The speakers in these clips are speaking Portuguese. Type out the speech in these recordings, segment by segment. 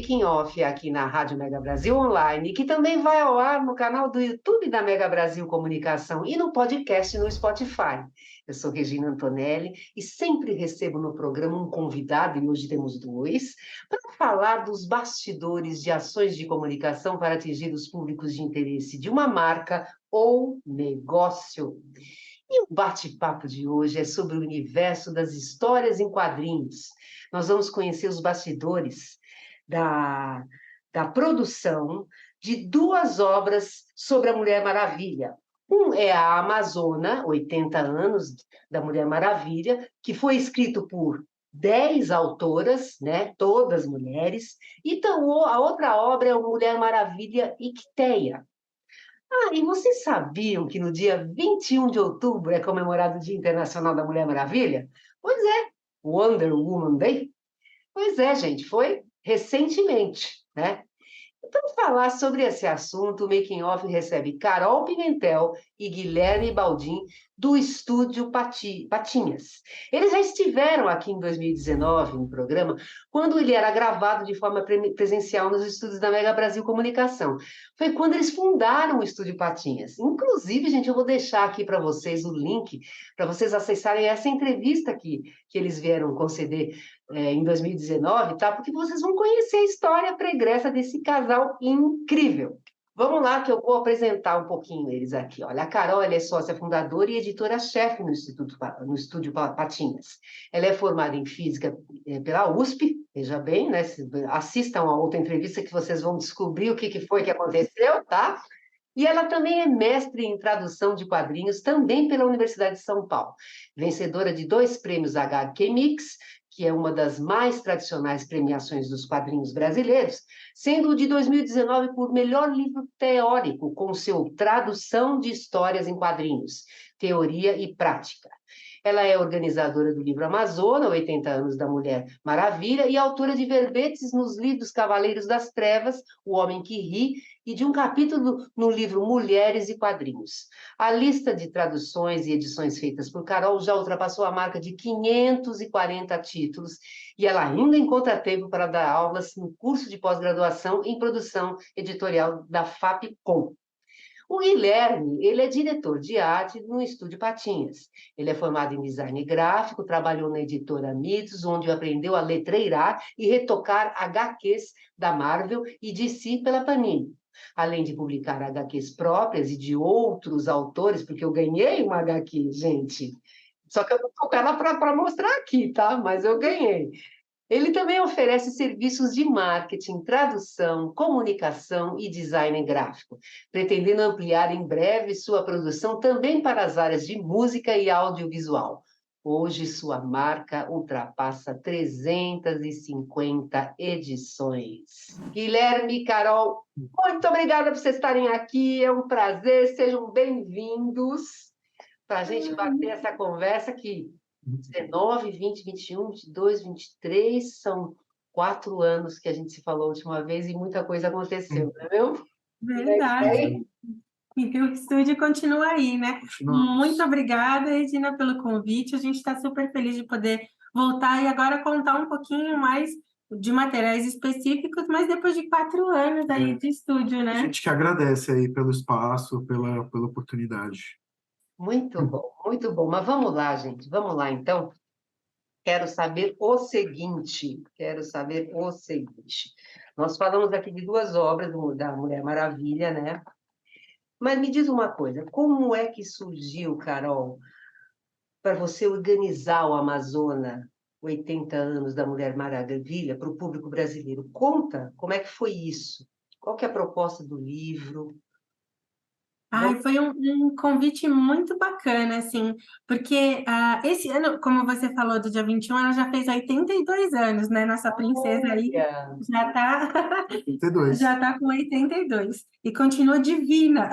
Making Off aqui na Rádio Mega Brasil Online, que também vai ao ar no canal do YouTube da Mega Brasil Comunicação e no podcast no Spotify. Eu sou Regina Antonelli e sempre recebo no programa um convidado, e hoje temos dois, para falar dos bastidores de ações de comunicação para atingir os públicos de interesse de uma marca ou negócio. E o bate-papo de hoje é sobre o universo das histórias em quadrinhos. Nós vamos conhecer os bastidores da produção de duas obras sobre a Mulher Maravilha. Um é a Amazona, 80 anos da Mulher Maravilha, que foi escrito por 10 autoras, né, todas mulheres, e então, a outra obra é a Mulher Maravilha Icteia. E vocês sabiam que no dia 21 de outubro é comemorado o Dia Internacional da Mulher Maravilha? Pois é, Wonder Woman Day. Pois é, gente, foi recentemente, né? Para falar sobre esse assunto, o Making Off recebe Carol Pimentel e Guilherme Baldin, do Estúdio Patinhas. Eles já estiveram aqui em 2019, no programa, quando ele era gravado de forma presencial nos estúdios da Mega Brasil Comunicação. Foi quando eles fundaram o Estúdio Patinhas. Inclusive, gente, eu vou deixar aqui para vocês o link para vocês acessarem essa entrevista que eles vieram conceder em 2019, tá? Porque vocês vão conhecer a história pregressa desse casal incrível. Vamos lá, que eu vou apresentar um pouquinho eles aqui. Olha, a Carol, ela é sócia fundadora e editora-chefe no Estúdio Patinhas. Ela é formada em Física pela USP, veja bem, né? Assistam a outra entrevista que vocês vão descobrir o que foi que aconteceu, tá? E ela também é mestre em tradução de quadrinhos, também pela Universidade de São Paulo. Vencedora de 2 prêmios HQ Mix, que é uma das mais tradicionais premiações dos quadrinhos brasileiros, sendo o de 2019 por melhor livro teórico, com seu Tradução de Histórias em Quadrinhos, Teoria e Prática. Ela é organizadora do livro Amazona, 80 anos da Mulher Maravilha, e autora de verbetes nos livros Cavaleiros das Trevas, O Homem que Ri, e de um capítulo no livro Mulheres e Quadrinhos. A lista de traduções e edições feitas por Carol já ultrapassou a marca de 540 títulos, e ela ainda encontra tempo para dar aulas no curso de pós-graduação em produção editorial da FAPCOM. O Guilherme, ele é diretor de arte no Estúdio Patinhas. Ele é formado em design gráfico, trabalhou na editora Mitos, onde aprendeu a letreirar e retocar HQs da Marvel e DC pela Panini. Além de publicar HQs próprias e de outros autores, porque eu ganhei uma HQ, gente. Só que eu não tô com ela para mostrar aqui, tá? Mas eu ganhei. Ele também oferece serviços de marketing, tradução, comunicação e design gráfico, pretendendo ampliar em breve sua produção também para as áreas de música e audiovisual. Hoje, sua marca ultrapassa 350 edições. Guilherme e Carol, muito obrigada por vocês estarem aqui, é um prazer, sejam bem-vindos para a gente bater essa conversa aqui. 19, 20, 21, 22, 23, são 4 anos que a gente se falou a última vez e muita coisa aconteceu, não é mesmo? Verdade. E o estúdio continua aí, né? Muito obrigada, Regina, pelo convite. A gente está super feliz de poder voltar e agora contar um pouquinho mais de materiais específicos, mas depois de 4 anos aí de estúdio, né? A gente que agradece aí pelo espaço, pela oportunidade. Muito bom, muito bom. Mas vamos lá, gente, vamos lá, então. Quero saber o seguinte, Nós falamos aqui de 2 obras da Mulher Maravilha, né? Mas me diz uma coisa, como é que surgiu, Carol, para você organizar o Amazona, 80 anos da Mulher Maravilha, para o público brasileiro? Conta como é que foi isso? Qual que é a proposta do livro? Foi um convite muito bacana, assim, porque esse ano, como você falou, do dia 21, ela já fez 82 anos, né? Nossa princesa aí Olha, já tá, 82. já tá com 82 e continua divina.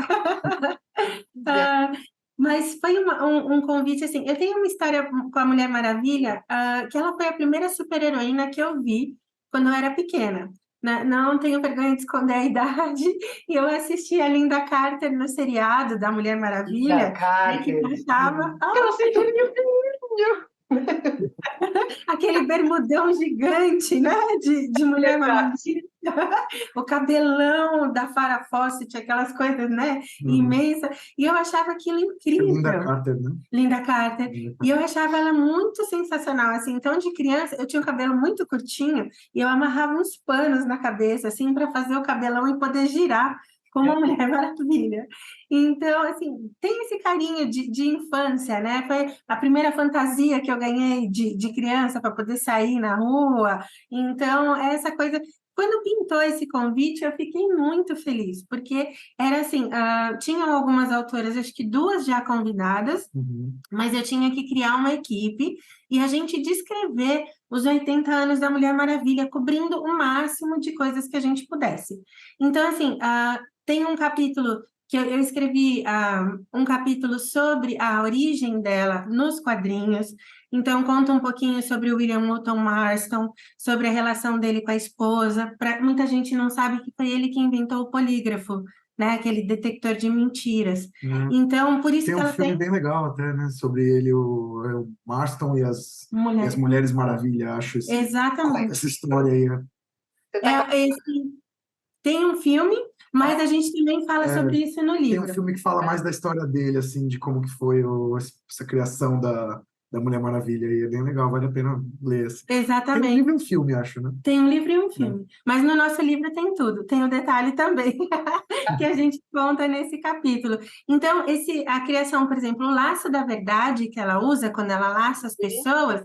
Mas foi um convite, assim, eu tenho uma história com a Mulher Maravilha, que ela foi a primeira super-heroína que eu vi quando eu era pequena. Não tenho vergonha de esconder a idade, e eu assisti a Linda Carter no seriado da Mulher Linda Maravilha, né, que Carter. passava... Aquela cinturinha fininha. Aquele bermudão gigante, né? De Mulher Maravilha. O cabelão da Farrah Fawcett, aquelas coisas, né? Imensas. E eu achava aquilo Linda incrível. Carter, né? Linda Carter. E eu achava ela muito sensacional, assim. Então, de criança, eu tinha o cabelo muito curtinho e eu amarrava uns panos na cabeça, assim, para fazer o cabelão e poder girar como uma Mulher Maravilha. Então, assim, tem esse carinho de infância, né? Foi a primeira fantasia que eu ganhei de criança para poder sair na rua. Então, essa coisa. Quando pintou esse convite, eu fiquei muito feliz, porque era assim, tinham algumas autoras, acho que duas já convidadas, mas eu tinha que criar uma equipe e a gente descrever os 80 anos da Mulher Maravilha, cobrindo o máximo de coisas que a gente pudesse. Então, assim, tem um capítulo que eu escrevi um capítulo sobre a origem dela nos quadrinhos. Então, conta um pouquinho sobre o William Moulton Marston, sobre a relação dele com a esposa. Muita gente não sabe que foi ele que inventou o polígrafo, né? Aquele detector de mentiras. Então, por isso Tem que um ela filme tem bem legal até, né? Sobre ele, o Marston e as mulher. Mulheres Maravilha, acho Exatamente. essa história aí, né? Tem um filme, mas a gente também fala sobre isso no Tem um livro. filme que fala mais da história dele, assim, de como que foi essa criação da Mulher Maravilha, e é bem legal, vale a pena ler. Assim. Tem um Exatamente. livro e um filme, acho, né? Tem um livro e um filme. Mas no nosso livro tem tudo. Tem o detalhe também que a gente conta nesse capítulo. Então, a criação, por exemplo, o laço da verdade que ela usa quando ela laça as pessoas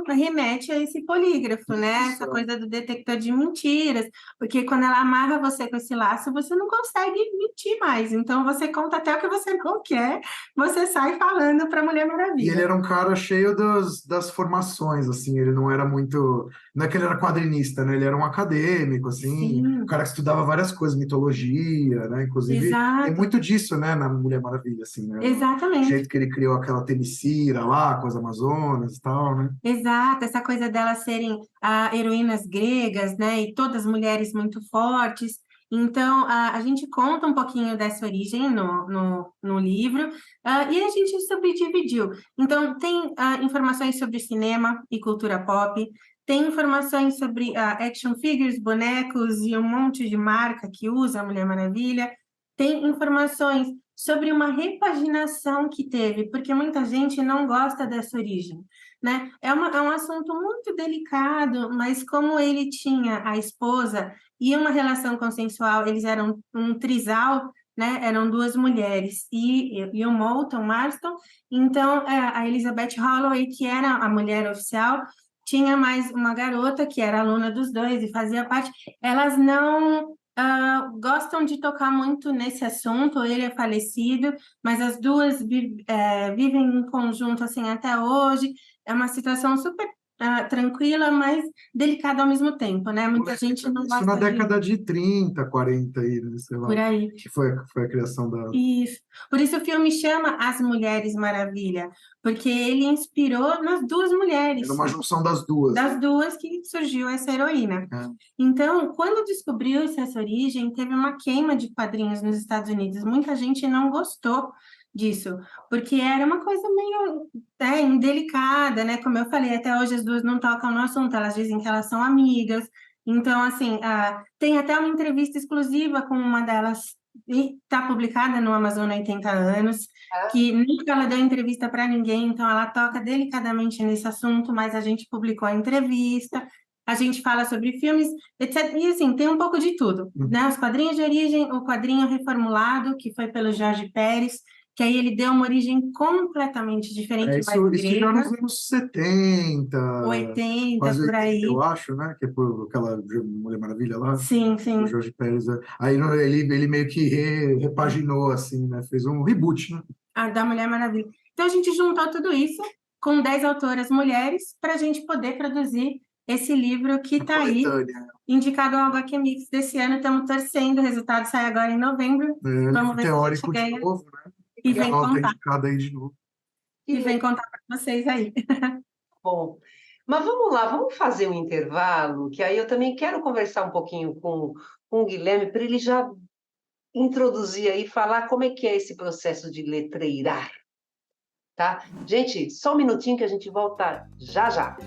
remete a esse polígrafo, né? Essa coisa do detector de mentiras, porque quando ela amarra você com esse laço, você não consegue mentir mais. Então, você conta até o que você não quer, você sai falando para a Mulher E Maravilha. ele era um cara cheio das formações, assim, ele não era muito... Não é que ele era quadrinista, né? Ele era um acadêmico, assim, Sim. um cara que estudava várias coisas, mitologia, né? Inclusive, Exato. tem muito disso, né, na Mulher Maravilha, assim, né? Exatamente. O jeito que ele criou aquela Temicira lá, com as Amazonas e tal, né? Exato, essa coisa delas serem heroínas gregas, né? E todas mulheres muito fortes. Então, a gente conta um pouquinho dessa origem no livro, e a gente subdividiu. Então, tem informações sobre cinema e cultura pop, tem informações sobre action figures, bonecos e um monte de marca que usa a Mulher Maravilha, tem informações sobre uma repaginação que teve, porque muita gente não gosta dessa origem. Né? É um assunto muito delicado, mas como ele tinha a esposa e uma relação consensual, eles eram um trisal, né? Eram duas mulheres e o Moulton Marston, então a Elizabeth Holloway, que era a mulher oficial, tinha mais uma garota que era aluna dos dois e fazia parte, elas não gostam de tocar muito nesse assunto, ele é falecido, mas as duas vivem em conjunto assim até hoje. É uma situação super tranquila, mas delicada ao mesmo tempo, né? Muita gente não Isso na gosta década de 30, 40 aí, né? Sei lá, por aí. que foi a criação da... Isso. Por isso o filme chama As Mulheres Maravilha, porque ele inspirou nas duas mulheres. Era uma junção das duas. Das duas que surgiu essa heroína. Então, quando descobriu-se essa origem, teve uma queima de quadrinhos nos Estados Unidos. Muita gente não gostou disso, porque era uma coisa meio indelicada, né? Como eu falei, até hoje as duas não tocam no assunto, elas dizem que elas são amigas. Então, assim, tem até uma entrevista exclusiva com uma delas, e está publicada no Amazon há 80 anos, que nunca ela deu entrevista para ninguém, então ela toca delicadamente nesse assunto, mas a gente publicou a entrevista, a gente fala sobre filmes, etc. E assim, tem um pouco de tudo, né? Os quadrinhos de origem, o quadrinho reformulado, que foi pelo Jorge Pérez, que aí ele deu uma origem completamente diferente, Isso mais já grega, nos anos 70, 80, quase por 80, aí. eu acho, né? Que é por aquela Mulher Maravilha lá, Sim, do sim. Jorge Pérez. Aí ele meio que repaginou, assim, né? Fez um reboot, né? Da Mulher Maravilha. Então, a gente juntou tudo isso com 10 autoras mulheres para a gente poder produzir esse livro que está aí, indicado ao HQ Mix desse ano. Estamos torcendo, o resultado sai agora em novembro. Vamos ver teórico se a gente de ganha. novo, né? E vem Tá contar. indicado aí de novo. E vem contar para vocês aí. Bom, mas vamos lá, vamos fazer um intervalo, que aí eu também quero conversar um pouquinho com o Guilherme, para ele já introduzir aí, falar como é que é esse processo de letreirar. tá? Gente, só um minutinho que a gente volta já já.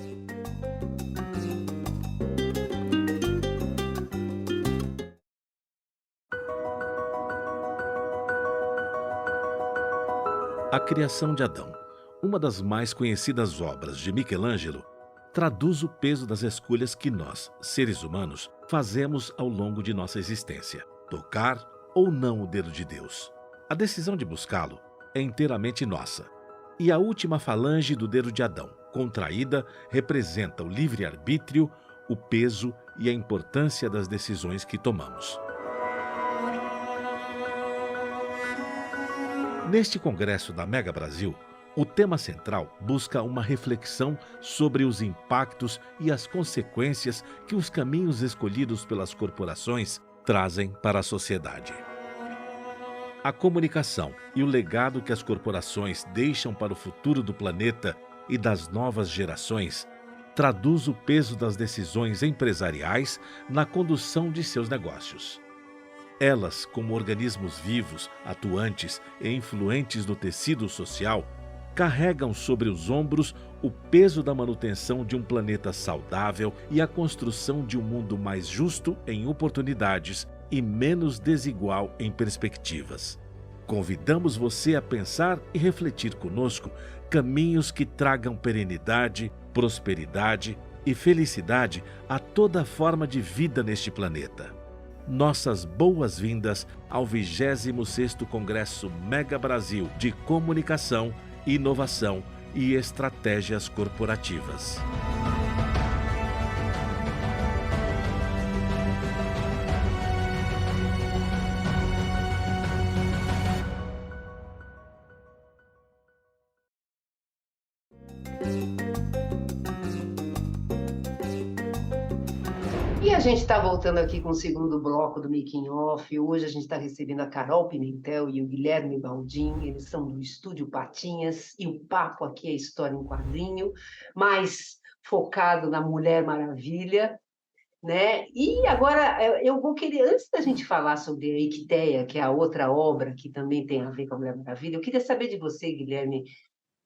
A Criação de Adão, uma das mais conhecidas obras de Michelangelo, traduz o peso das escolhas que nós, seres humanos, fazemos ao longo de nossa existência. Tocar ou não o dedo de Deus. A decisão de buscá-lo é inteiramente nossa. E a última falange do dedo de Adão, contraída, representa o livre-arbítrio, o peso e a importância das decisões que tomamos. Neste congresso da Mega Brasil, o tema central busca uma reflexão sobre os impactos e as consequências que os caminhos escolhidos pelas corporações trazem para a sociedade. A comunicação e o legado que as corporações deixam para o futuro do planeta e das novas gerações traduz o peso das decisões empresariais na condução de seus negócios. Elas, como organismos vivos, atuantes e influentes no tecido social, carregam sobre os ombros o peso da manutenção de um planeta saudável e a construção de um mundo mais justo em oportunidades e menos desigual em perspectivas. Convidamos você a pensar e refletir conosco caminhos que tragam perenidade, prosperidade e felicidade a toda forma de vida neste planeta. Nossas boas-vindas ao 26º Congresso Mega Brasil de Comunicação, Inovação e Estratégias Corporativas. E a gente está voltando aqui com o segundo bloco do Making Off. Hoje a gente está recebendo a Carol Pimentel e o Guilherme Baldin. Eles são do Estúdio Patinhas e o papo aqui é História em Quadrinho, mais focado na Mulher Maravilha, né? E agora eu vou querer, antes da gente falar sobre a Equitéia, que é a outra obra que também tem a ver com a Mulher Maravilha, eu queria saber de você, Guilherme,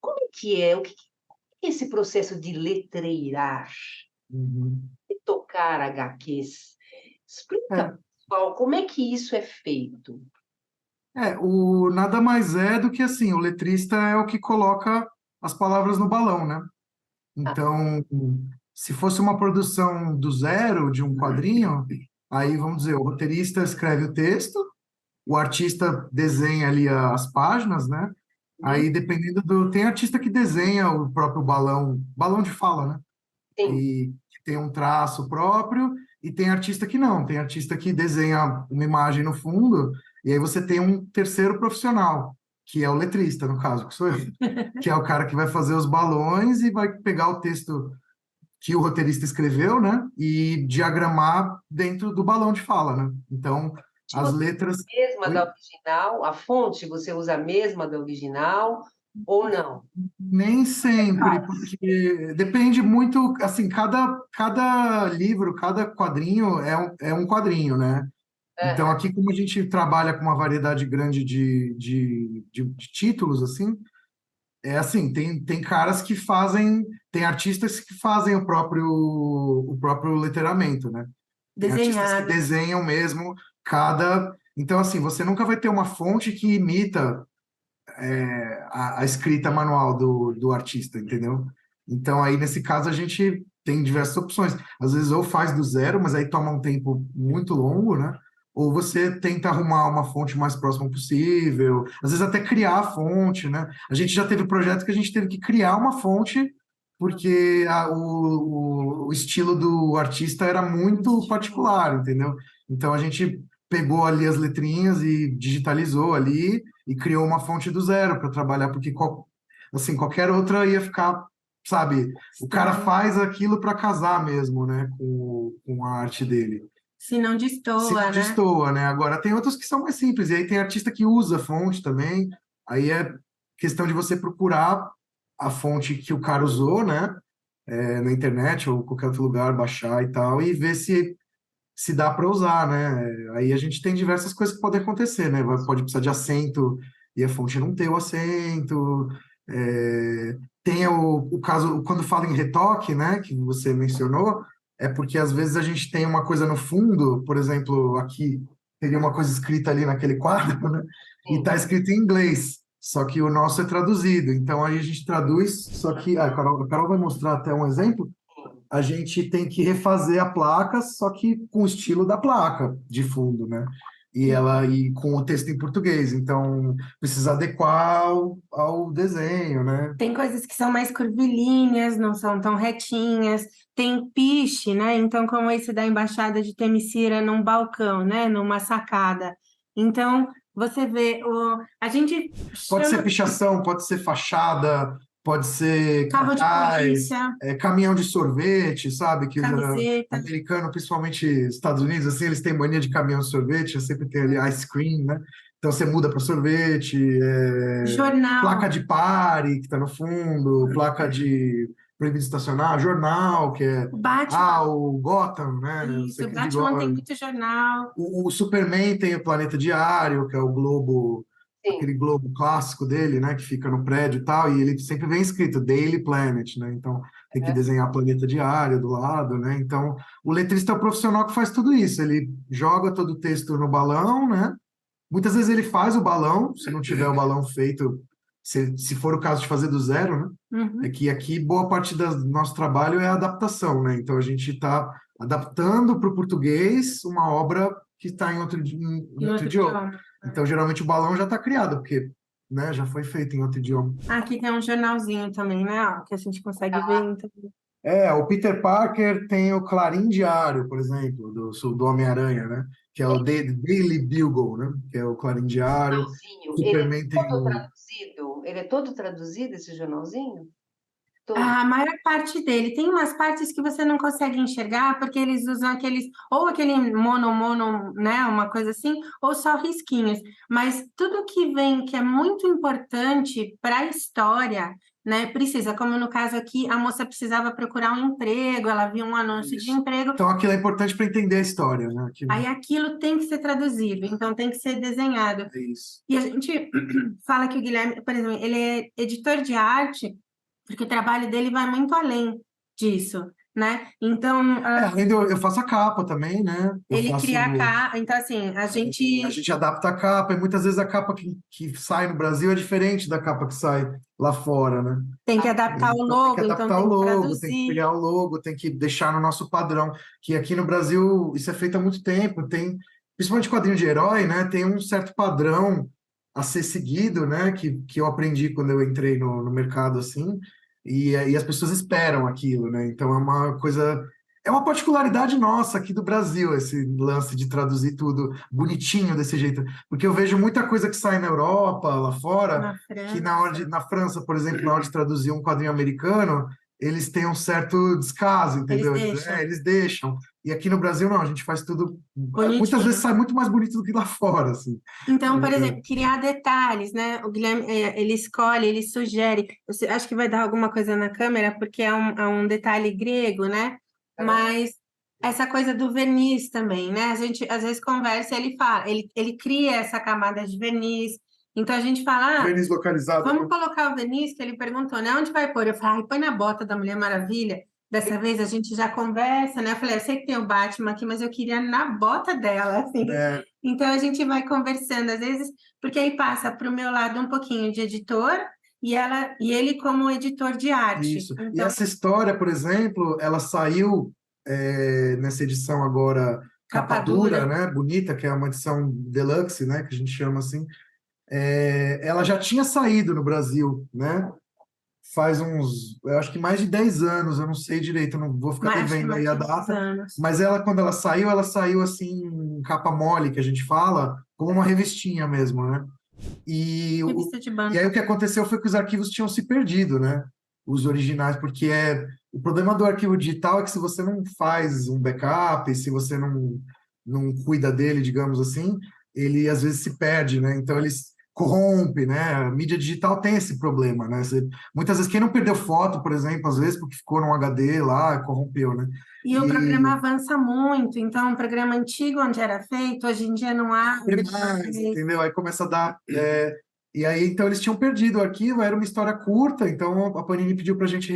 como é que é, o que é esse processo de letreirar? Uhum. Tocar HQs. Explica, É, pessoal, como é que isso é feito? o nada mais é do que assim, o letrista é o que coloca as palavras no balão, né? Ah, Então, se fosse uma produção do zero de um quadrinho, aí vamos dizer, o roteirista escreve o texto, o artista desenha ali as páginas, né? Aí dependendo tem artista que desenha o próprio balão de fala, né? sim, E que tem um traço próprio, e tem artista que não, tem artista que desenha uma imagem no fundo, e aí você tem um terceiro profissional, que é o letrista, no caso, que sou eu, que é o cara que vai fazer os balões e vai pegar o texto que o roteirista escreveu, né, e diagramar dentro do balão de fala, né? Então, as você letras... mesma da Oi? original, a fonte você usa a mesma da original ou não? Nem sempre, porque depende muito, assim, cada livro, cada quadrinho é um quadrinho, né? Então, Aham, aqui, como a gente trabalha com uma variedade grande de títulos, assim, é assim, tem caras que fazem, tem artistas que fazem o próprio letteramento, né? Tem artistas que Desenhado. desenham mesmo cada... Então, assim, você nunca vai ter uma fonte que imita a escrita manual do artista, entendeu? Então, aí, nesse caso, a gente tem diversas opções. Às vezes, ou faz do zero, mas aí toma um tempo muito longo, né? Ou você tenta arrumar uma fonte mais próxima possível, às vezes até criar a fonte, né? A gente já teve projetos que a gente teve que criar uma fonte porque o estilo do artista era muito particular, entendeu? Então a gente pegou ali as letrinhas e digitalizou ali e criou uma fonte do zero para trabalhar, porque assim, qualquer outra ia ficar, sabe, o cara Estranho. faz aquilo para casar mesmo, né, com a arte dele. Se não Se não destoa, né? destoa, né? Agora tem outros que são mais simples, e aí tem artista que usa fonte também, aí é questão de você procurar a fonte que o cara usou, né, na internet ou qualquer outro lugar, baixar e tal, e ver se dá para usar, né? Aí a gente tem diversas coisas que podem acontecer, né? Pode precisar de acento e a fonte não ter o acento, Tem o caso, quando fala em retoque, né, que você mencionou, é porque às vezes a gente tem uma coisa no fundo, por exemplo, aqui teria uma coisa escrita ali naquele quadro, né, e Sim. está escrito em inglês, só que o nosso é traduzido. Então aí a gente traduz, só que a Carol vai mostrar até um exemplo. A gente tem que refazer a placa, só que com o estilo da placa de fundo, né? E com o texto em português, então precisa adequar ao desenho, né? Tem coisas que são mais curvilíneas, não são tão retinhas. Tem piche, né? Então, como esse da Embaixada de Temesira num balcão, né? Numa sacada. Então, você vê, a gente Pode ser chama pichação, pode ser fachada, pode ser carro de cartaz, polícia, caminhão de sorvete, sabe? Que camiseta, americano, principalmente Estados Unidos, assim, eles têm mania de caminhão de sorvete, sempre tem ali ice cream, né? Então você muda para sorvete, placa jornal. de pare, que está no fundo, placa de proibido estacionar, jornal, que é O Batman, o Gotham, né? Você isso, o aqui de Batman tem Gotham. muito jornal. O Superman tem o Planeta Diário, que é o globo, Sim. aquele globo clássico dele, né, que fica no prédio e tal, e ele sempre vem escrito Daily Planet, né? Então tem que desenhar Planeta Diário do lado, né? Então o letrista é o profissional que faz tudo isso. Ele joga todo o texto no balão, né? Muitas vezes ele faz o balão, se não tiver o balão feito, se for o caso de fazer do zero, né? É Uhum. que aqui boa parte do nosso trabalho é a adaptação, né? Então a gente está adaptando para o português uma obra que está em Em outro outro idioma. idioma. Então geralmente o balão já está criado, porque, né, já foi feito em outro idioma. Aqui tem um jornalzinho também, né? Ó, que a gente consegue ver. Então... O Peter Parker tem o Clarim Diário, por exemplo, do Homem-Aranha, né? Que é o Daily Bugle, né? Que é o Clarim Diário. Jornalzinho, Superman tem o ele é todo traduzido, esse jornalzinho? Todo. A maior parte dele. Tem umas partes que você não consegue enxergar, porque eles usam aqueles, ou aquele mono, né? Uma coisa assim, ou só risquinhos. Mas tudo que vem, que é muito importante para a história, né? Precisa, como no caso aqui, a moça precisava procurar um emprego, ela viu um anúncio de Isso. emprego, Então aquilo é importante para entender a história, né? aí aquilo tem que ser traduzido, então tem que ser desenhado. É isso. E a gente fala que o Guilherme, por exemplo, ele é editor de arte, porque o trabalho dele vai muito além disso, né? Então, Além de eu faço a capa também, né? Eu ele faço. cria a capa, então assim, a gente A gente adapta a capa, e muitas vezes a capa que sai no Brasil é diferente da capa que sai lá fora, né? tem que adaptar o Então tem que logo, então adaptar o tem que logo, tem que traduzir. criar o logo, tem que deixar no nosso padrão, que aqui no Brasil isso é feito há muito tempo, tem, principalmente quadrinho de herói, né? Tem um certo padrão a ser seguido, né? Que eu aprendi quando eu entrei no mercado assim, e as pessoas esperam aquilo, né? Então é uma particularidade nossa aqui do Brasil, esse lance de traduzir tudo bonitinho desse jeito, porque eu vejo muita coisa que sai na Europa, lá fora, Na que França. na França, por exemplo, na hora de traduzir um quadrinho americano, eles têm um certo descaso, Eles entendeu? deixam Eles deixam. E aqui no Brasil, não, a gente faz tudo. Muitas vezes bonitinho. sai muito mais bonito do que lá fora, assim. Então, por exemplo, criar detalhes, né? O Guilherme, ele escolhe, ele sugere. Acho que vai dar alguma coisa na câmera, porque é um detalhe grego, né? Mas essa coisa do verniz também, né? A gente às vezes conversa, ele fala, ele cria essa camada de verniz. Então a gente fala, Verniz localizado, vamos né? colocar o verniz, que ele perguntou, né? Onde vai pôr? Eu falei, põe na bota da Mulher Maravilha. Dessa vez a gente já conversa, né? Eu falei, eu sei que tem o Batman aqui, mas eu queria na bota dela, assim. É, Então a gente vai conversando, às vezes, porque aí passa para o meu lado um pouquinho de editor e ele como editor de arte. isso. E Então, essa história, por exemplo, ela saiu nessa edição agora capa capa dura, dura. né? Bonita, que é uma edição deluxe, né? Que a gente chama assim. Ela já tinha saído no Brasil, né? Faz eu acho que mais de 10 anos, eu não sei direito, eu não vou ficar Mas acho que devendo mais aí a de 10 data, anos. mas quando ela saiu assim, em capa mole, que a gente fala, como uma revistinha mesmo, né? E, Revista de e aí banca. o que aconteceu foi que os arquivos tinham se perdido, né? Os originais, porque o problema do arquivo digital é que se você não faz um backup, se você não cuida dele, digamos assim, ele às vezes se perde, né? Então eles corrompe, né? A mídia digital tem esse problema, né? Muitas vezes quem não perdeu foto, por exemplo, às vezes porque ficou num HD lá, corrompeu, né? E o programa avança muito, então, um programa antigo onde era feito, hoje em dia não há. Abre mais, entendeu? Aí começa a dar. E aí, então, eles tinham perdido o arquivo, era uma história curta, então a Panini pediu pra gente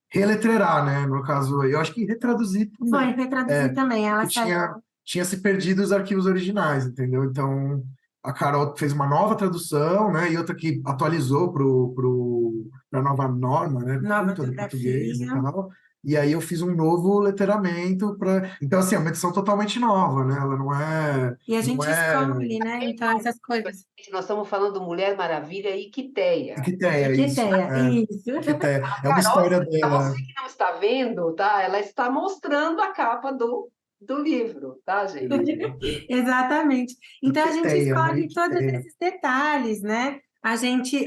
reletrerar, né? No caso, eu acho que retraduzir Foi, também. retraduzir também, ela Que tinha se perdido os arquivos originais, entendeu? Então, a Carol fez uma nova tradução, né? E outra que atualizou para a nova norma, né? nova Culta do português e ortografia. tal. E aí eu fiz um novo letteramento para. Então, assim, é uma edição totalmente nova, né? Ela não é. E a Não gente é. escolhe, né? Então, essas coisas. Nós estamos falando do Mulher Maravilha e Quitéia. Icteia, Que isso. ideia, isso. Icteia. É uma Carol, história para você dela. que não está vendo, tá? Ela está mostrando a capa do livro, tá, gente? Exatamente. Então, a gente Icteia, né? escolhe todos Icteia. esses detalhes, né? A gente,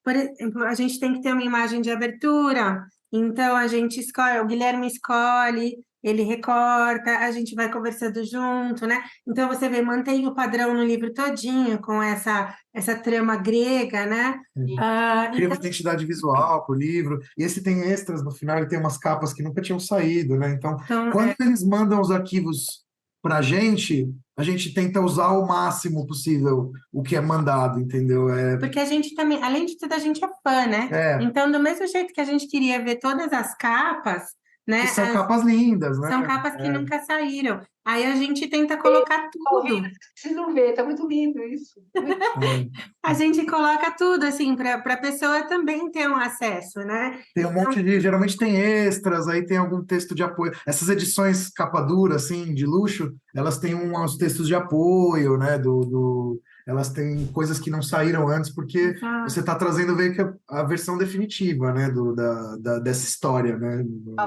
por exemplo, a gente tem que ter uma imagem de abertura, então a gente escolhe, o Guilherme escolhe, ele recorta, a gente vai conversando junto, né? Então, você vê, mantém o padrão no livro todinho, com essa trama grega, né? Cria uma Então, identidade visual pro livro. E esse tem extras no final, ele tem umas capas que nunca tinham saído, né? Então, então, quando eles mandam os arquivos para a gente tenta usar o máximo possível o que é mandado, entendeu? porque a gente também, além de tudo, a gente é fã, né? É, Então, do mesmo jeito que a gente queria ver todas as capas, que né? são capas lindas, né? São capas que É, nunca saíram. Aí a gente tenta colocar tudo. Precisam ver, tá muito lindo isso. é. A gente coloca tudo, assim, para a pessoa também ter um acesso, né? Tem um monte de, geralmente tem extras, aí tem algum texto de apoio. Essas edições capa dura, assim, de luxo, elas têm uns textos de apoio, né? Elas têm coisas que não saíram antes, porque você está trazendo meio que a versão definitiva, né? Dessa história, né?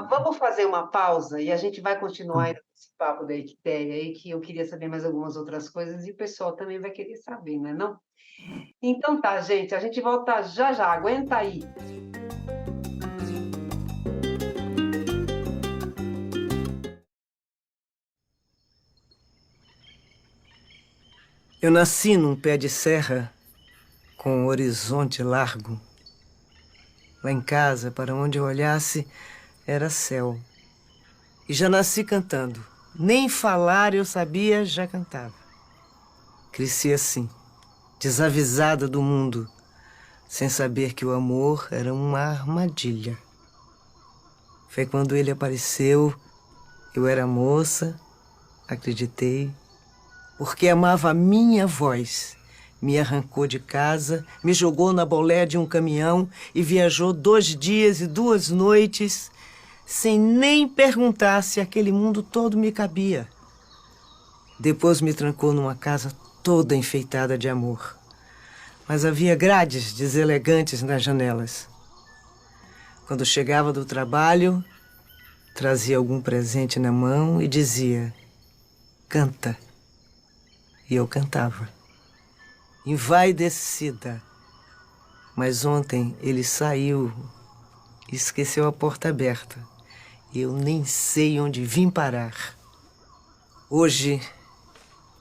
Vamos fazer uma pausa e a gente vai continuar esse papo da Equitéia aí, que eu queria saber mais algumas outras coisas e o pessoal também vai querer saber, não é não? Então tá, gente, a gente volta já já, aguenta aí. Eu nasci num pé de serra com um horizonte largo. Lá em casa, para onde eu olhasse, era céu. E já nasci cantando. Nem falar eu sabia, já cantava. Cresci assim, desavisada do mundo, sem saber que o amor era uma armadilha. Foi quando ele apareceu, eu era moça, acreditei, porque amava a minha voz. Me arrancou de casa, me jogou na bolé de um caminhão e viajou 2 dias e 2 noites sem nem perguntar se aquele mundo todo me cabia. Depois me trancou numa casa toda enfeitada de amor. Mas havia grades deselegantes nas janelas. Quando chegava do trabalho, trazia algum presente na mão e dizia: canta. E eu cantava. Envaidecida. Mas ontem ele saiu e esqueceu a porta aberta. Eu nem sei onde vim parar. Hoje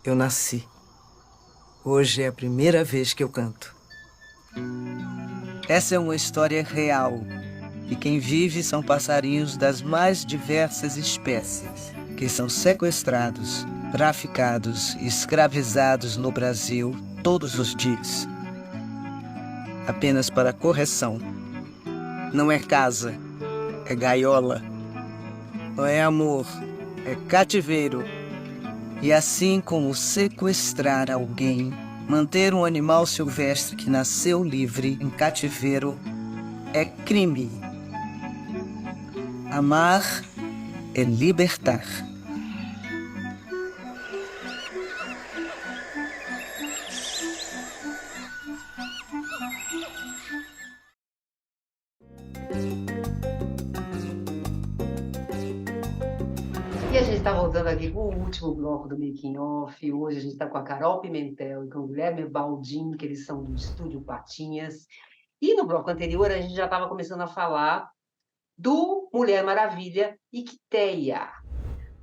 eu nasci. Hoje é a primeira vez que eu canto. Essa é uma história real. E quem vive são passarinhos das mais diversas espécies, que são sequestrados, traficados e escravizados no Brasil todos os dias. Apenas para correção. Não é casa, é gaiola. Não é amor, é cativeiro. E assim como sequestrar alguém, manter um animal silvestre que nasceu livre em cativeiro é crime. Amar é libertar. E a gente está voltando aqui com o último bloco do Making Off. Hoje a gente está com a Carol Pimentel e com o Guilherme Baldin, que eles são do Estúdio Patinhas. E no bloco anterior a gente já estava começando a falar do Mulher Maravilha e Quitéia.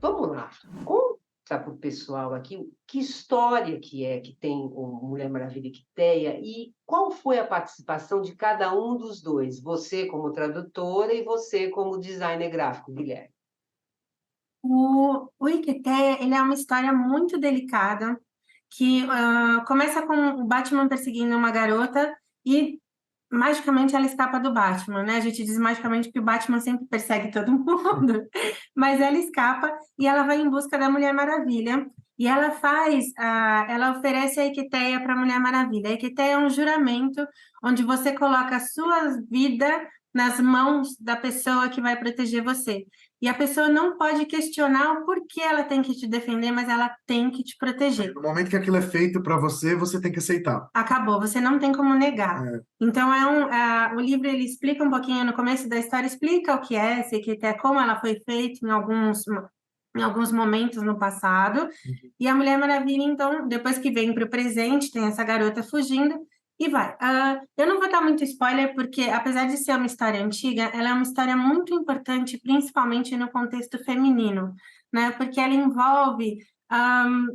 Vamos lá, conta para o pessoal aqui que história que tem o Mulher Maravilha e Quitéia e qual foi a participação de cada um dos dois, você como tradutora e você como designer gráfico, Guilherme. O Iquetéia, ele é uma história muito delicada, que começa com o Batman perseguindo uma garota e magicamente ela escapa do Batman, né? A gente diz magicamente porque o Batman sempre persegue todo mundo, mas ela escapa e ela vai em busca da Mulher Maravilha. E ela oferece a Equitéia para a Mulher Maravilha. A Equitéia é um juramento onde você coloca a sua vida nas mãos da pessoa que vai proteger você. E a pessoa não pode questionar o porquê ela tem que te defender, mas ela tem que te proteger. No momento que aquilo é feito para você, você tem que aceitar. Acabou, você não tem como negar. É. Então, o livro ele explica um pouquinho, no começo da história, explica o que é essa Equitéia, como ela foi feita em alguns momentos no passado. E a Mulher Maravilha, então, depois que vem para o presente, tem essa garota fugindo e vai. Eu não vou dar muito spoiler, porque apesar de ser uma história antiga, ela é uma história muito importante, principalmente no contexto feminino, né? Porque ela envolve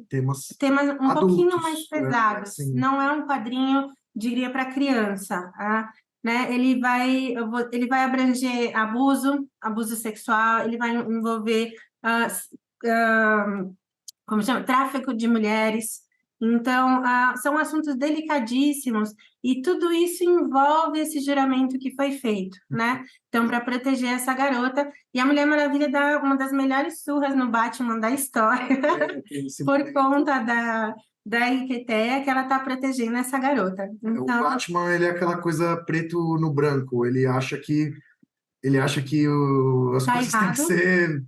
Temas temas um adultos, pouquinho mais pesados. sim. Não é um quadrinho, diria, para criança, né? Ele vai abranger abuso sexual, ele vai envolver como chama? Tráfico de mulheres. Então, são assuntos delicadíssimos e tudo isso envolve esse juramento que foi feito, né? Então, para proteger essa garota, e a Mulher Maravilha dá uma das melhores surras no Batman da história, por conta da Equitéia que ela está protegendo essa garota. O Então, Batman, ele é aquela coisa preto no branco. Ele acha que as Tá coisas têm que errado. ser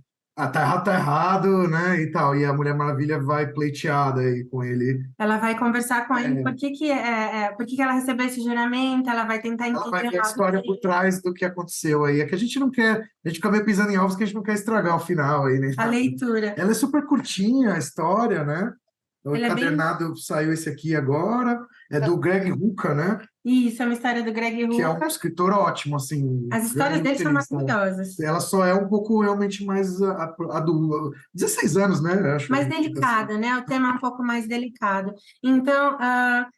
tá errado, né, e tal. E a Mulher Maravilha vai pleiteada aí com ele. ela vai conversar com ele por que ela recebeu esse juramento, ela vai tentar Ela vai entender ver a história por trás do que aconteceu aí. É que a gente não quer, a gente fica meio pisando em ovos que a gente não quer estragar o final aí, né? a leitura. Ela é super curtinha, a história, né? O Ela é bem- encadernado saiu esse aqui agora. É do Greg Rucka, né? Isso, é uma história do Greg Que é um Rucka. escritor ótimo, assim. As histórias dele são roteirista. maravilhosas. Ela só é um pouco realmente mais adulta. 16 anos, né? Eu acho. Mais delicada, né? O tema é um pouco mais delicado. Então,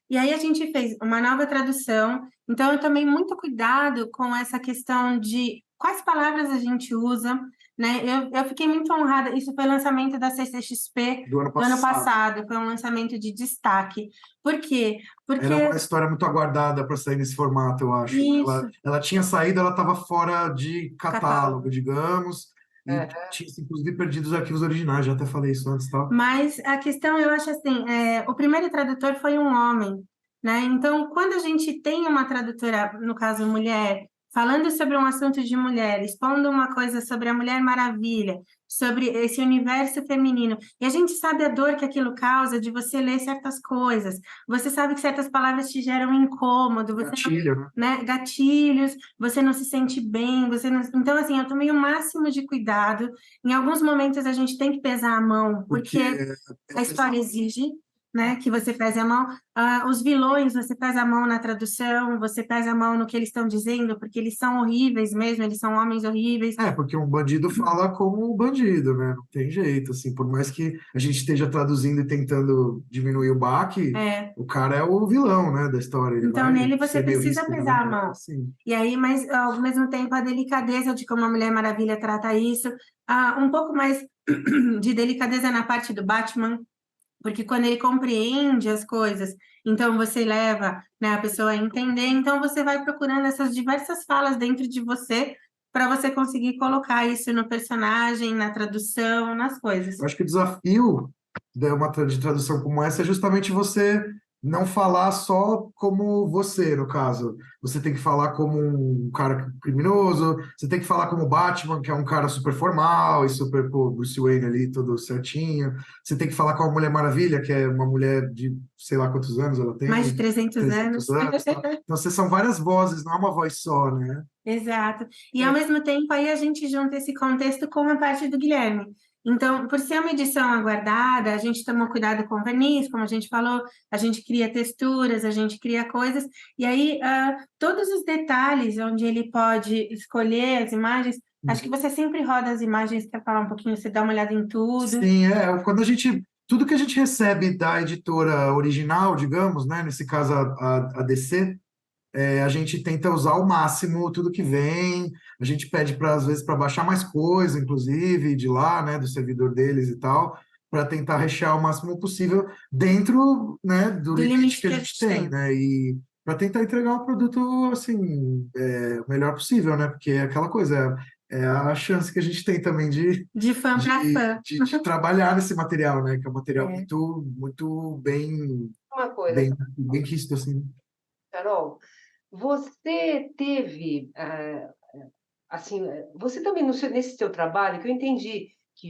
e aí a gente fez uma nova tradução. Então, eu tomei muito cuidado com essa questão de quais palavras a gente usa, né? Eu fiquei muito honrada. Isso foi lançamento da CCXP Do ano do ano passado. passado. Foi um lançamento de destaque. Por quê? Porque Era uma história muito aguardada para sair nesse formato, eu acho. Isso. Ela tinha saído, ela estava fora de catálogo, digamos, e Aham. tinha inclusive perdido os arquivos originais, já até falei isso antes, tal. Mas a questão, eu acho assim, o primeiro tradutor foi um homem, né? Então, quando a gente tem uma tradutora, no caso, mulher, falando sobre um assunto de mulher, expondo uma coisa sobre a Mulher Maravilha, sobre esse universo feminino, e a gente sabe a dor que aquilo causa de você ler certas coisas, você sabe que certas palavras te geram incômodo, você não Gatilho, né? né, gatilhos, você não se sente bem, então assim, eu tomei o máximo de cuidado. Em alguns momentos a gente tem que pesar a mão, porque a história exige, né, que você pese a mão. Os vilões, você pesa a mão na tradução, você pesa a mão no que eles estão dizendo, porque eles são horríveis mesmo, eles são homens horríveis. Porque um bandido fala como um bandido, né? Não tem jeito, assim, por mais que a gente esteja traduzindo e tentando diminuir o baque, o cara é o vilão, né, da história. Ele Então, vai nele você ser meio precisa ríspido, pesar a né? mão. Assim. E aí, mas ao mesmo tempo, a delicadeza de como a Mulher Maravilha trata isso, um pouco mais de delicadeza na parte do Batman, porque quando ele compreende as coisas, então você leva, né, a pessoa a entender, então você vai procurando essas diversas falas dentro de você para você conseguir colocar isso no personagem, na tradução, nas coisas. Eu acho que o desafio de tradução como essa é justamente você não falar só como você, no caso. Você tem que falar como um cara criminoso, você tem que falar como Batman, que é um cara super formal e super, pô, Bruce Wayne ali, todo certinho. Você tem que falar com a Mulher Maravilha, que é uma mulher de sei lá quantos anos ela tem. Mais de 300 anos. Tá? Então, são várias vozes, não é uma voz só, né? Exato. E, ao mesmo tempo, aí a gente junta esse contexto com a parte do Guilherme. Então, por ser uma edição aguardada, a gente tomou cuidado com o verniz, como a gente falou, a gente cria texturas, a gente cria coisas, e aí todos os detalhes onde ele pode escolher as imagens, acho que você sempre roda as imagens para falar um pouquinho, você dá uma olhada em tudo. Sim, quando tudo que a gente recebe da editora original, digamos, né, nesse caso a DC, a gente tenta usar ao máximo tudo que vem, a gente pede às vezes para baixar mais coisa, inclusive, de lá, né, do servidor deles e tal, para tentar rechear o máximo possível dentro, né, do limite que a gente tem, né? E para tentar entregar um produto assim, o melhor possível, né? Porque é aquela coisa, é a chance que a gente tem também De fã para fã. de trabalhar nesse material, né? Que é um material É. muito, muito Uma coisa, bem quisto, assim. Carol, você teve, assim, você também nesse seu trabalho, que eu entendi que,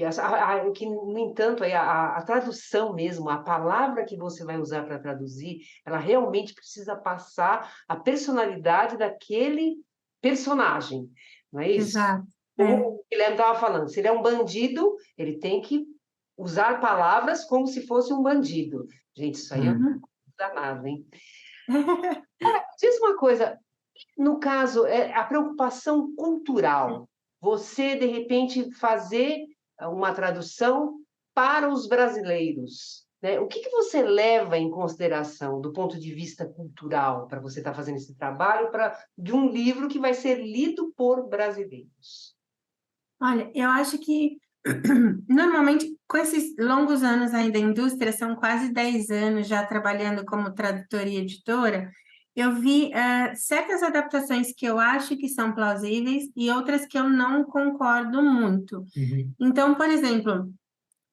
que no entanto, aí a tradução mesmo, a palavra que você vai usar para traduzir, ela realmente precisa passar a personalidade daquele personagem, não é isso? Exato. Como É. o Guilherme estava falando, se ele é um bandido, ele tem que usar palavras como se fosse um bandido. Gente, isso aí é um danado, hein? Diz uma coisa, no caso, a preocupação cultural, você, de repente, fazer uma tradução para os brasileiros, né? O que você leva em consideração do ponto de vista cultural para você estar fazendo esse trabalho de um livro que vai ser lido por brasileiros? Olha, eu acho que normalmente com esses longos anos aí da indústria, são quase 10 anos já trabalhando como tradutora e editora, eu vi certas adaptações que eu acho que são plausíveis e outras que eu não concordo muito. Uhum. Então, por exemplo,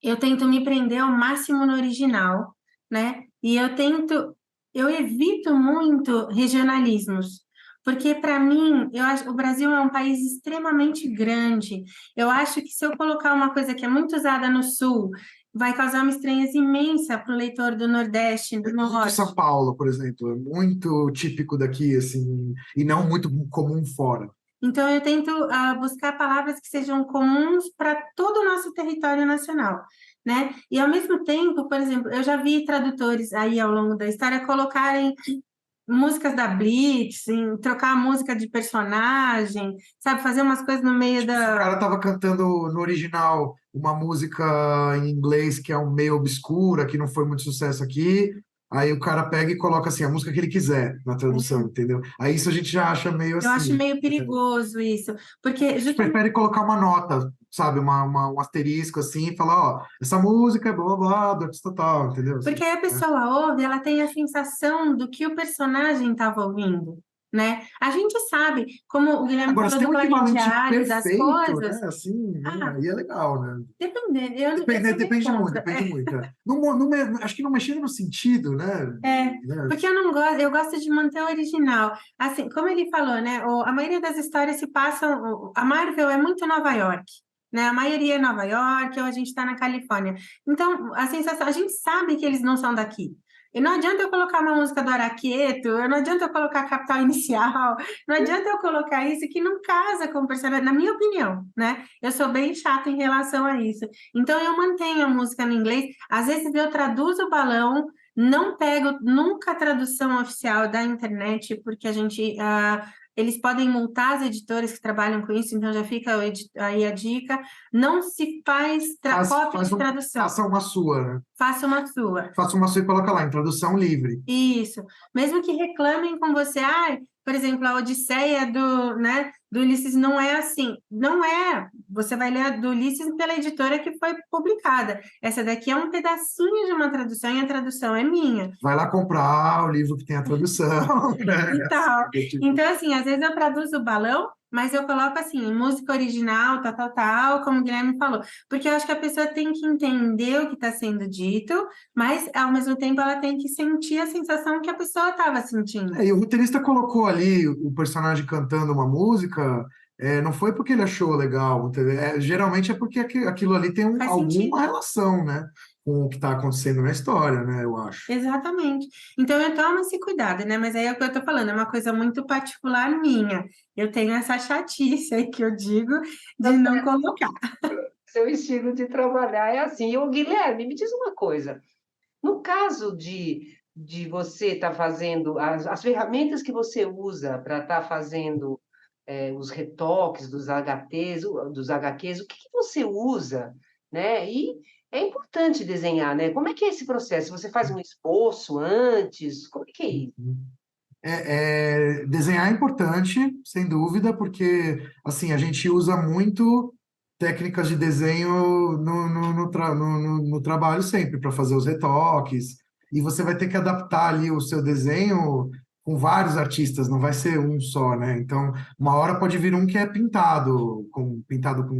eu tento me prender ao máximo no original, né? E eu evito muito regionalismos, porque para mim, eu acho, o Brasil é um país extremamente grande. Eu acho que se eu colocar uma coisa que é muito usada no Sul, vai causar uma estranheza imensa para o leitor do Nordeste, do De Norte. São Paulo, por exemplo, é muito típico daqui, assim, e não muito comum fora. Então, eu tento buscar palavras que sejam comuns para todo o nosso território nacional, né? E, ao mesmo tempo, por exemplo, eu já vi tradutores aí ao longo da história colocarem músicas da Blitz, trocar a música de personagem, sabe? Fazer umas coisas no meio Tipo, se o cara tava cantando no original uma música em inglês que é um meio obscura, que não foi muito sucesso aqui, aí o cara pega e coloca assim a música que ele quiser na tradução, entendeu? Aí isso a gente já acha meio Eu acho assim. meio perigoso isso, porque justamente Prefere colocar uma nota, sabe? Um asterisco assim, e falar, ó, essa música é blá blá blá, do artista tal, entendeu? Assim, porque aí a pessoa ouve, ela tem a sensação do que o personagem estava ouvindo, né? A gente sabe, como o Guilherme agora, se falou tem do um Clarim equivalente Diário, das perfeito, coisas, né? Assim, né? ah, Aí é legal, né? depende, eu Depende, sou bem depende muito, contra. depende muito. É. Acho que não mexendo no sentido, né? Né? Porque eu não gosto, eu gosto de manter o original. Assim, como ele falou, né? A maioria das histórias se passam. A Marvel é muito Nova York, né? A maioria é Nova York ou a gente está na Califórnia. Então, a sensação, a gente sabe que eles não são daqui. E não adianta eu colocar uma música do Araqueto, não adianta eu colocar Capital Inicial, não adianta eu colocar isso que não casa com o personagem, na minha opinião, né? Eu sou bem chata em relação a isso. Então, eu mantenho a música no inglês. Às vezes eu traduzo o balão, não pego nunca a tradução oficial da internet, porque eles podem multar as editoras que trabalham com isso, então já fica aí a dica. Não se faz cópia de tradução, Faça uma sua, né? faça uma sua. Faça uma sua e coloca lá, em tradução livre. Isso. Mesmo que reclamem com você, por exemplo, a Odisseia do Ulisses não é assim. Não é. Você vai ler a do Ulisses pela editora que foi publicada. Essa daqui é um pedacinho de uma tradução e a tradução é minha. Vai lá comprar o livro que tem a tradução, né? Então, assim, às vezes eu traduzo o balão, mas eu coloco assim, música original, tal, tal, tal, como o Guilherme falou. Porque eu acho que a pessoa tem que entender o que está sendo dito, mas, ao mesmo tempo, ela tem que sentir a sensação que a pessoa estava sentindo. E o roteirista colocou ali o personagem cantando uma música, não foi porque ele achou legal, entendeu? Geralmente é porque aquilo ali tem Faz sentido. alguma relação, né, com o que está acontecendo na história, né, eu acho. Exatamente. Então, eu tomo esse cuidado, né? Mas aí é o que eu tô falando, é uma coisa muito particular minha. Eu tenho essa chatice aí que eu digo de não colocar. Seu estilo de trabalhar é assim. E o Guilherme, me diz uma coisa. No caso de você estar fazendo, as ferramentas que você usa para estar fazendo os retoques dos HTs, dos HQs, o que você usa, né? E é importante desenhar, né? Como é que é esse processo? Você faz um esboço antes? Como é que é isso? Desenhar é importante, sem dúvida, porque assim a gente usa muito técnicas de desenho no trabalho sempre, para fazer os retoques. E você vai ter que adaptar ali o seu desenho com vários artistas, não vai ser um só, né? Então, uma hora pode vir um que é pintado com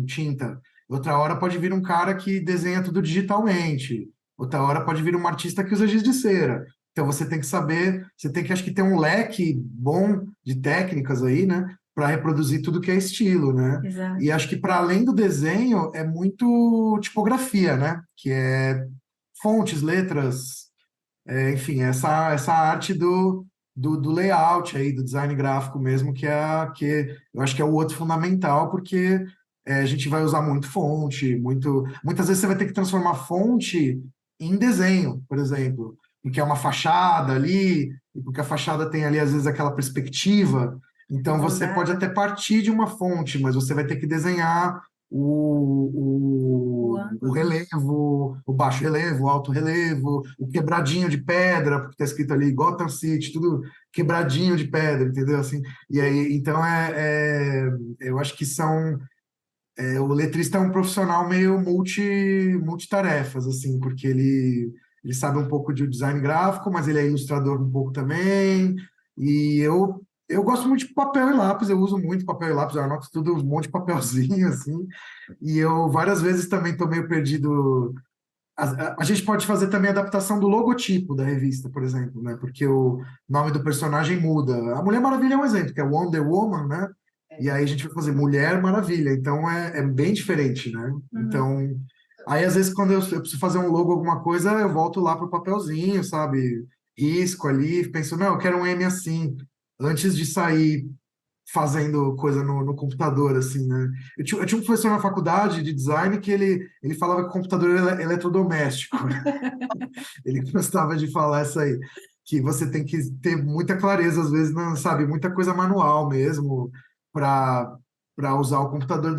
tinta, outra hora pode vir um cara que desenha tudo digitalmente, outra hora pode vir um artista que usa giz de cera. Então, você tem que saber, você tem que, acho que, ter um leque bom de técnicas aí, né? Para reproduzir tudo que é estilo, né? Exato. E acho que para além do desenho é muito tipografia, né? Que é fontes, letras, enfim, essa arte do layout aí, do design gráfico mesmo, que eu acho que é o outro fundamental, porque a gente vai usar muito fonte, muitas vezes você vai ter que transformar fonte em desenho, por exemplo, porque é uma fachada ali, e porque a fachada tem ali, às vezes, aquela perspectiva. Então, você pode até partir de uma fonte, mas você vai ter que desenhar o relevo, o baixo relevo, o alto relevo, o quebradinho de pedra, porque está escrito ali Gotham City, tudo quebradinho de pedra, entendeu? Assim, e aí, então, eu acho que o letrista é um profissional meio multitarefas, assim, porque ele sabe um pouco de design gráfico, mas ele é ilustrador um pouco também, e eu gosto muito de papel e lápis, eu uso muito papel e lápis, eu anoto tudo, um monte de papelzinho, assim, e eu várias vezes também estou meio perdido. A gente pode fazer também a adaptação do logotipo da revista, por exemplo, né? Porque o nome do personagem muda. A Mulher Maravilha é um exemplo, que é Wonder Woman, né? E aí a gente vai fazer Mulher Maravilha. Então é bem diferente, né? Então, aí às vezes quando eu preciso fazer um logo, alguma coisa, eu volto lá pro papelzinho, sabe? Risco ali, penso, não, eu quero um M assim. Antes de sair fazendo coisa no computador, assim, né? Eu tinha um professor na faculdade de design que ele falava que o computador era eletrodoméstico. Ele gostava de falar isso aí, que você tem que ter muita clareza, às vezes, não, sabe? Muita coisa manual mesmo, para usar o computador,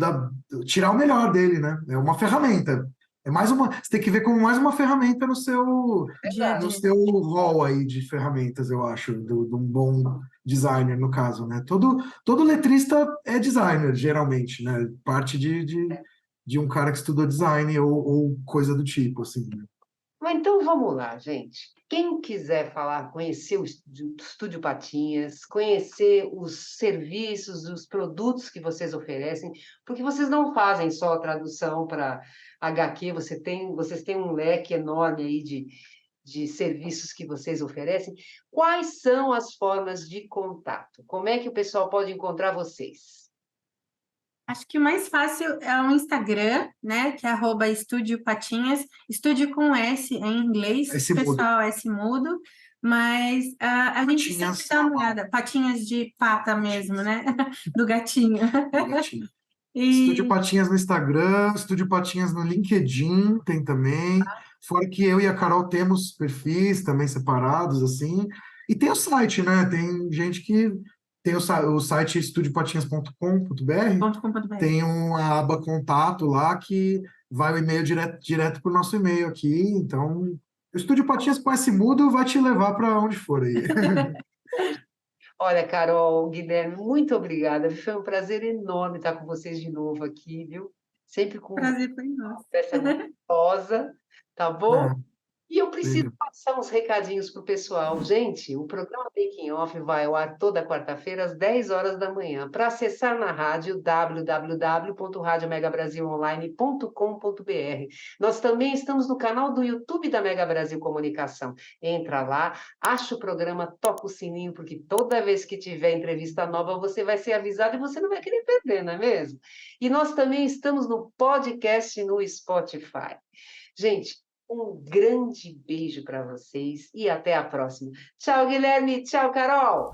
tirar o melhor dele, né? É uma ferramenta. Você tem que ver como mais uma ferramenta no seu, Dia a no dia. seu rol aí de ferramentas, eu acho, de um bom designer, no caso, né? Todo letrista é designer, geralmente, né? Parte de um cara que estudou design ou coisa do tipo, assim, né? Mas então vamos lá, gente. Quem quiser conhecer o Estúdio Patinhas, conhecer os serviços, os produtos que vocês oferecem, porque vocês não fazem só a tradução para HQ, vocês têm um leque enorme aí de serviços que vocês oferecem. Quais são as formas de contato? Como é que o pessoal pode encontrar vocês? Acho que o mais fácil é o Instagram, né? Que é @Estúdio Patinhas, estúdio com S em inglês, Esse mudo. pessoal, S mudo, mas a gente sempre Patinhas. dá uma olhada, patinhas de pata mesmo, né? Do gatinho. Gatinho. Estúdio E Patinhas no Instagram, Estúdio Patinhas no LinkedIn, tem também. Fora que eu e a Carol temos perfis também separados, assim. E tem o site, né? Tem gente que tem o site estudiopatinhas.com.br, .com.br. tem uma aba contato lá que vai o e-mail direto para o nosso e-mail aqui. Então, o Estúdio Patinhas com esse mudo vai te levar para onde for aí. Olha, Carol, Guilherme, muito obrigada. Foi um prazer enorme estar com vocês de novo aqui, viu? Sempre com uma Prazer foi nosso. conversa gostosa, tá bom? Ah, E eu preciso legal. passar uns recadinhos para o pessoal. Gente, o programa Making Off vai ao ar toda quarta-feira, às 10 horas da manhã. Para acessar na rádio, www.radiomegabrasilonline.com.br. Nós também estamos no canal do YouTube da Mega Brasil Comunicação. Entra lá, acha o programa, toca o sininho, porque toda vez que tiver entrevista nova, você vai ser avisado e você não vai querer perder, não é mesmo? E nós também estamos no podcast no Spotify. Gente, um grande beijo para vocês e até a próxima. Tchau, Guilherme. Tchau, Carol.